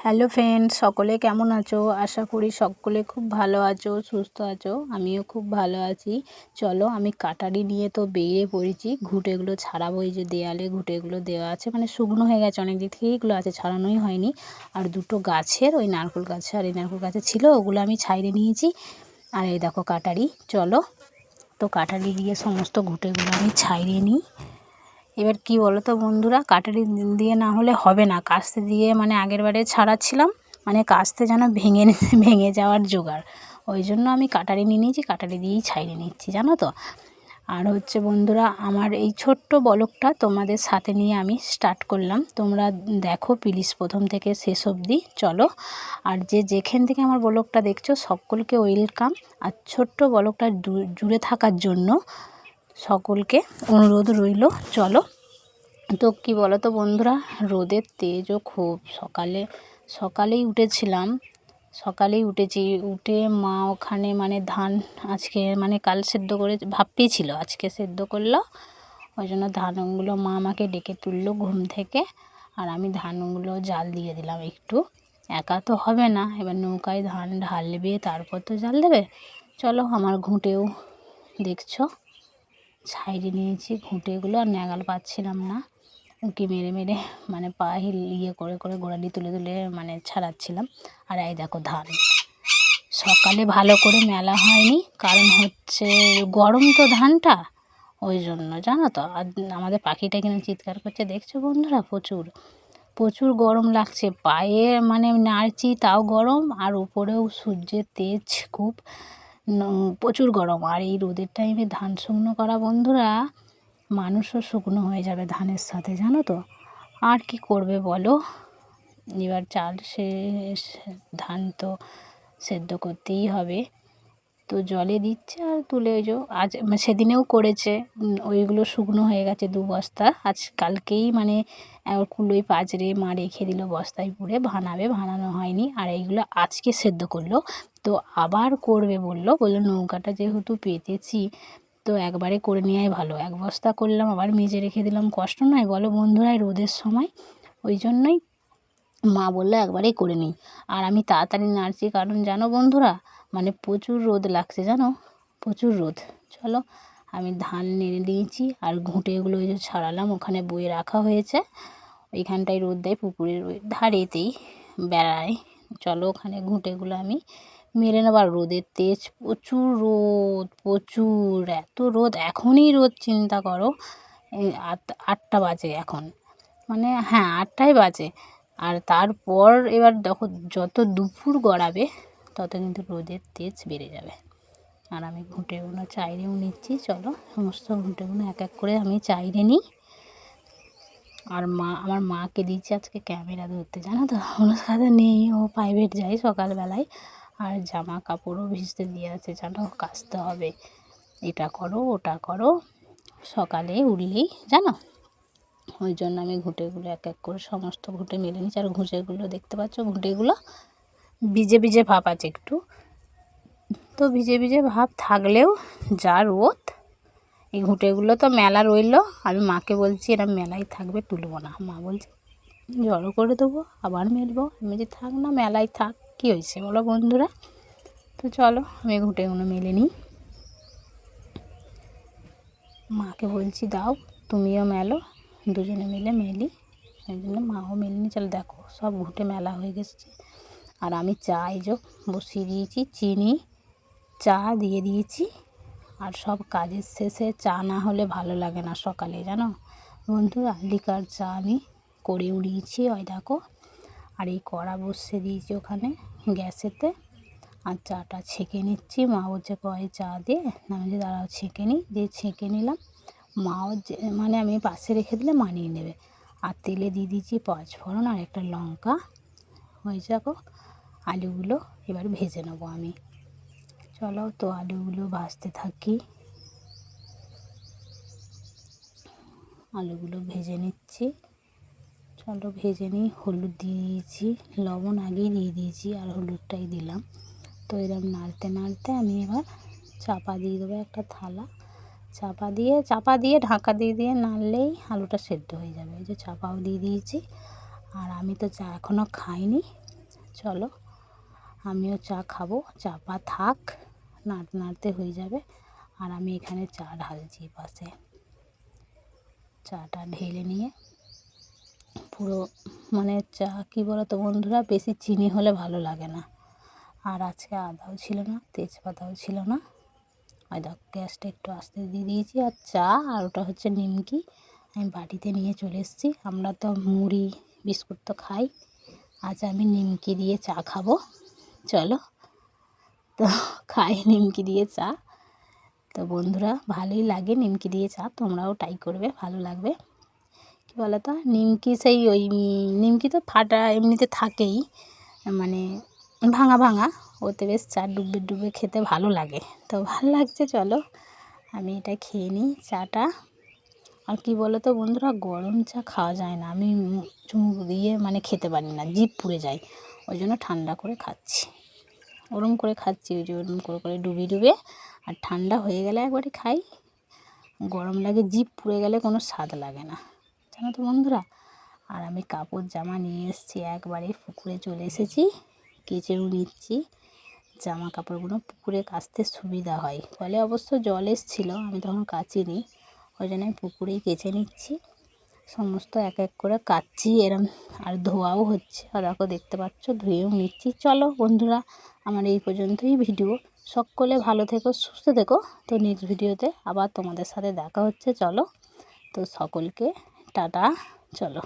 Hello friends, সকলে কেমন আছো? আশা করি সকলে খুব ভালো আছো, সুস্থ আছো। আমিও খুব ভালো আছি। চলো, আমি কাটারি নিয়ে তো বেরিয়ে পড়েছি। ঘুঁটেগুলো ছাড়াবো। এই যে দেয়ালে ঘুঁটেগুলো দেওয়া আছে, মানে শুকনো হয়ে গেছে, অনেক দিক থেকেই এগুলো আছে, ছাড়ানোই হয়নি। আর দুটো গাছের, ওই নারকেল গাছে আর এই নারকেল গাছে ছিল, ওগুলো আমি ছাইড়ে নিয়েছি। আর এই দেখো কাটারি। চলো, তো কাটারি দিয়ে সমস্ত ঘুঁটেগুলো আমি ছাইড়ে নিই। এবার কি বলো তো বন্ধুরা, কাটারি দিয়ে না হলে হবে না। কাস্তে দিয়ে মানে আগের বারে ছাড়াচ্ছিলাম, মানে কাস্তে যেন ভেঙে যাওয়ার জোগাড়। ওই জন্য আমি কাটারি নিয়ে নিয়েছি, কাটারি দিয়েই ছাইড়ে নিচ্ছি, জানো তো। আর হচ্ছে বন্ধুরা, আমার এই ছোট্ট বলকটা তোমাদের সাথে নিয়ে আমি স্টার্ট করলাম। তোমরা দেখো প্লিজ প্রথম থেকে শেষ অবধি। চলো, আর যেখান থেকে আমার বলকটা দেখছো সকলকে ওয়েলকাম। আর ছোট্ট বলকটা জুড়ে থাকার জন্য সকলকে অনুরোধ রইল। চলো, তো কি বলো তো বন্ধুরা, রোদের তেজও খুব। সকালেই উঠেছিলাম, সকালেই উঠে মা ওখানে মানে ধান আজকে মানে কাল সেদ্ধ করে ভাপ্পি ছিল, আজকে সেদ্ধ করলো। ওই জন্য ধানগুলো মা আমাকে ডেকে তুললো ঘুম থেকে। আর আমি ধানগুলো জাল দিয়ে দিলাম একটু। একা তো হবে না, এবার নৌকায় ধান ঢালবে, তারপর তো জাল দেবে। চলো, আমার ঘুঁটেও দেখছো ছাইড়ে নিয়েছি। ঘুঁটেগুলো আর ন্যাগাল পাচ্ছিলাম না, উঁকি মেরে মেরে মানে পা ইয়ে করে করে গোড়ালি তুলে তুলে মানে ছাড়াচ্ছিলাম। আর এই দেখো ধান সকালে ভালো করে মেলা হয়নি, কারণ হচ্ছে গরম তো ধানটা, ওই জন্য, জানো তো। আর আমাদের পাখিটা কিনা চিৎকার করছে, দেখছো বন্ধুরা, প্রচুর প্রচুর গরম লাগছে পায়ে, মানে নাড়ছি তাও গরম, আর উপরেও সূর্যের তেজ খুব, প্রচুর গরম। আর এই রোদের টাইমে ধান শুকনো করা বন্ধুরা, মানুষও শুকনো হয়ে যাবে ধানের সাথে, জানো তো। আর কি করবে বলো, এবার চাল ধান তো সেদ্ধ করতেই হবে। তো জলে দিচ্ছে আর তুলে, ওই যে আজ সেদিনেও করেছে, ওইগুলো শুকনো হয়ে গেছে 2 বস্তা। কালকেই মানে কুলোই পাজরে মা রেখে দিল বস্তায় পুরে, ভানানো হয়নি। আর এইগুলো আজকে সেদ্ধ করলো, তো আবার করবে বললো নৌকাটা যেহেতু পেতেছি, তো একবারে করে নেওয়াই ভালো। 1 বস্তা করলাম, আবার মেজে রেখে দিলাম, কষ্ট নয় বলো বন্ধুরা রোদের সময়। ওই জন্যই মা বললো একবারেই করে নিই। আর আমি তাড়াতাড়ি নাড়ছি, কারণ জানো বন্ধুরা, মানে প্রচুর রোদ লাগছে, জানো, প্রচুর রোদ। চলো, আমি ধান নেড়ে নিয়েছি, আর ঘুঁটেগুলো ওই যে ছাড়ালাম, ওখানে বয়ে রাখা হয়েছে। ওইখানটায় রোদ দেয়, পুকুরের ওই ধারেতেই বেড়ায়। চলো, ওখানে ঘুঁটেগুলো আমি মেরে নেবার। রোদের তেজ প্রচুর, রোদ প্রচুর, এত রোদ, এখনই রোদ, চিন্তা করো। এই 8টা বাজে এখন, মানে হ্যাঁ 8টাই বাজে। আর তারপর এবার দেখো যত দুপুর গড়াবে তত কিন্তু রোদের তেজ বেড়ে যাবে। আর আমি ঘুঁটেগুলো চাইড়েও নিচ্ছি। চলো, সমস্ত ঘুঁটেগুলো এক এক করে আমি চাইড়ে নিই। আর আমার মাকে দিচ্ছি আজকে ক্যামেরা ধরতে, জানো তো। ওর সাথে নেই, ও প্রাইভেট যায় সকালবেলায়। আর জামা কাপড়ও ভিজতে দিয়ে আছে, জানো, কাচতে হবে। এটা করো ওটা করো সকালে উঠলেই, জানো। ওই জন্য আমি ঘুঁটেগুলো এক এক করে সমস্ত ঘুঁটে মেলে নিচ্ছি। আর ঘুঁটেগুলো দেখতে পাচ্ছ, ঘুঁটেগুলো ভিজে ভিজে ভাব আছে একটু, তো ভিজে ভিজে ভাব থাকলেও যা রোদ, এই ঘুঁটেগুলো তো মেলা রইলো। আমি মাকে বলছি এরা মেলাই থাকবে, তুলবো না। মা বলছে জড়ো করে দেবো, আবার মেলবো। আমি যে থাক না, মেলাই থাক, কী হয়েছে বলো বন্ধুরা। তো চলো, আমি ঘুঁটেগুলো মেলে নিই। মাকে বলছি দাও, তুমিও মেলো, দুজনে মিলে মেলি। ওই জন্য মাও মেলে নি। চলো দেখো, সব ঘুঁটে মেলা হয়ে গেছে। আর আমি চা এই যে বসিয়ে দিয়েছি, চিনি চা দিয়ে দিয়েছি। আর সব কাজের শেষে চা না হলে ভালো লাগে না সকালে, জানো বন্ধুরা। লিকার চা আমি করে উড়িয়েছি, ওই দেখো। আর এই কড়া বসিয়ে দিয়েছি ওখানে গ্যাসেতে, আর চাটা ছেঁকে নিচ্ছি। মা বলছে কয় চা দিয়ে, আমি যে দাঁড়াও ছেঁকে নিই, দিয়ে ছেঁকে নিলাম। মাও মানে আমি পাশে রেখে দিলে মানিয়ে নেবে। আর তেলে দিয়ে দিয়েছি 5 ফোড়ন আর একটা লঙ্কা। হয়ে যাবো, আলুগুলো এবার ভেজে নেবো আমি। চলো, তো আলুগুলো ভাজতে থাকি। আলুগুলো ভেজে নিচ্ছি, চলো ভেজে নিই। হলুদ দিয়ে দিয়েছি, লবণ আগেই দিয়ে দিয়েছি, আর হলুদটাই দিলাম। তো এরকম নাড়তে নাড়তে আমি এবার চাপা দিয়ে দেবো একটা থালা। চাপা দিয়ে ঢাকা দিয়ে নাড়লেই আলুটা সেদ্ধ হয়ে যাবে। এই যে চাপাও দিয়ে দিয়েছি। আর আমি তো চা এখনও খাইনি, চলো আমিও চা খাবো, চা পা থাক, নাড়তে নাড়তে হয়ে যাবে। আর আমি এখানে চা ঢালছি পাশে। চাটা ঢেলে নিয়ে পুরো মানে চা কী বলো তো বন্ধুরা, বেশি চিনি হলে ভালো লাগে না। আর আজকে আদাও ছিল না, তেজপাতাও ছিল না। আর দেখো গ্যাসটা একটু আস্তে দিয়ে দিয়েছি। আর চা আর ওটা হচ্ছে নিমকি আমি বাটিতে নিয়ে চলে এসেছি। আমরা তো মুড়ি বিস্কুট তো খাই, আজ আমি নিমকি দিয়ে চা খাবো। চলো তো খাই নিমকি দিয়ে চা। তো বন্ধুরা ভালোই লাগে নিমকি দিয়ে চা, তোমরাও ট্রাই করবে, ভালো লাগবে। কী বলো তো, নিমকি সেই ওই নিমকি তো ফাটা এমনিতে থাকেই, মানে ভাঙা ভাঙা, ওতে বেশ চা ডুবে ডুবে খেতে ভালো লাগে। তো ভালো লাগছে, চলো আমি এটা খেয়ে নিই চাটা। আর কী বলো তো বন্ধুরা, গরম চা খাওয়া যায় না, আমি চুমুক দিয়ে মানে খেতে পারি না, জিভ পুড়ে যায়। ওই জন্য ঠান্ডা করে খাচ্ছি, ওরম করে খাচ্ছি, ওই যে ওরম করে করে ডুবিয়ে ডুবে। আর ঠান্ডা হয়ে গেলে একবারে খাই, গরম লাগে, জিভ পুড়ে গেলে কোনো স্বাদ লাগে না, জানো তো বন্ধুরা। আর আমি কাপড় জামা নিয়ে এসেছি, একবারে পুকুরে চলে এসেছি, কেচেও নিচ্ছি। জামা কাপড়গুলো পুকুরে কাচতে সুবিধা হয়, কলে অবশ্য জল এসেছিলো, আমি তখন কাচিনি, ওই জন্য আমি পুকুরেই কেচে নিচ্ছি। সমস্ত এক এক করে কাচ্ছি এরম, আর ধোয়াও হচ্ছে, আর দেখো দেখতে পাচ্ছ ধুয়েও নিচ্ছি। চলো বন্ধুরা আমার এই পর্যন্তই ভিডিও, সকলে ভালো থেকো, সুস্থ থেকো। তো নেক্সট ভিডিওতে আবার তোমাদের সাথে দেখা হচ্ছে। চলো তো সকলকে টাটা, চলো।